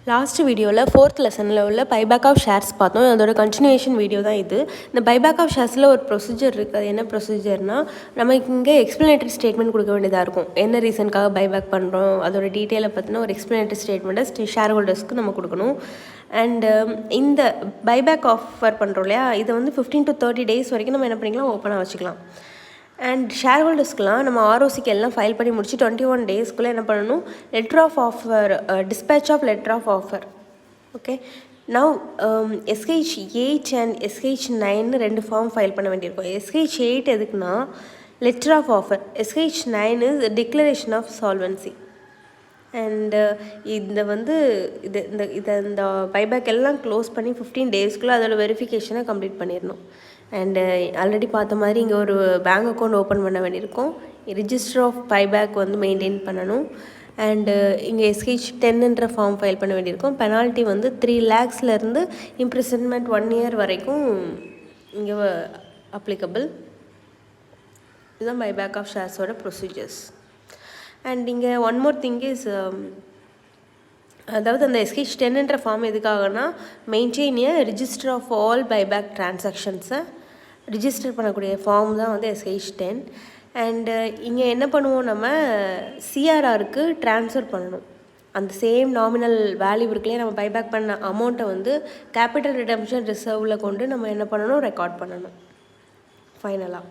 Last வீடியோவில் 4th லெசனில் உள்ள பைபேக் ஆஃப் ஷேர்ஸ் பார்த்தோம். அதோட கண்டினியூஷன் வீடியோ தான் இது. இந்த பைபேக் ஆஃப் ஷேர்ஸில் ஒரு ப்ரொசீஜர் இருக்குது. அது என்ன ப்ரொசீஜர்னால், நமக்கு இங்கே எக்ஸ்ப்ளனேட்டரி ஸ்டேட்மெண்ட் கொடுக்க வேண்டியதாக இருக்கும். என்ன ரீசனுக்காக பைபேக் பண்ணுறோம், அதோட டீட்டெயிலை பற்றின ஒரு எக்ஸ்ப்ளனேட்டரி ஸ்டேட்மெண்ட்டை ஷேர் ஹோல்டர்ஸ்க்கு நம்ம கொடுக்கணும். அண்டு இந்த பைபேக் ஆஃபர் பண்ணுறோம் இல்லையா, இதை வந்து 15 to 30 days வரைக்கும் நம்ம என்ன பண்ணிக்கலாம், ஓப்பனாக வச்சுக்கலாம். அண்ட் ஷேர் ஹோல்டர்ஸ்க்கெலாம் நம்ம ஆர்ஓசிக்கு எல்லாம் ஃபைல் பண்ணி முடிச்சு 21 daysக்குள்ளே என்ன பண்ணணும், letter of offer, dispatch of letter of offer. Okay, now SH8 and SH9 2 form file பண்ண வேண்டியிருக்கும். SH8 எதுக்குன்னா letter of offer, SH9 is declaration of solvency. And இந்த வந்து இந்த பைபேக் எல்லாம் க்ளோஸ் பண்ணி 15 daysக்குள்ளே அதோட வெரிஃபிகேஷனை கம்ப்ளீட் பண்ணிடணும். அண்டு ஆல்ரெடி பார்த்த மாதிரி இங்கே ஒரு பேங்க் அக்கௌண்ட் ஓப்பன் பண்ண வேண்டியிருக்கும். ரிஜிஸ்டர் ஆஃப் பைபேக் வந்து மெயின்டைன் பண்ணணும். அண்டு இங்கே SH10 ஃபார்ம் ஃபைல் பண்ண வேண்டியிருக்கும். பெனால்ட்டி வந்து 3 lakhsலேருந்து இம்ப்ரிசன்மெண்ட் 1 year வரைக்கும் இங்கே அப்ளிகபிள். இதுதான் பைபேக் ஆஃப் ஷேர்ஸோட ப்ரொசீஜர்ஸ். அண்ட் இங்கே ஒன் மோர் திங் இஸ், அதாவது அந்த SH10 ஃபார்ம் எதுக்காகனா, maintain a register of all buyback டிரான்சாக்ஷன்ஸை ரிஜிஸ்டர் பண்ணக்கூடிய ஃபார்ம் தான் வந்து SH10. அண்டு இங்கே என்ன பண்ணுவோம், நம்ம CRRக்கு ட்ரான்ஸ்ஃபர் பண்ணணும். அந்த சேம் நாமினல் வேல்யூ இருக்குல்லையே, நம்ம பைபேக் பண்ண அமௌண்ட்டை வந்து கேபிட்டல் ரிடம்ஷன் ரிசர்வில் கொண்டு நம்ம என்ன பண்ணணும், ரெக்கார்ட் பண்ணணும் ஃபைனலாக.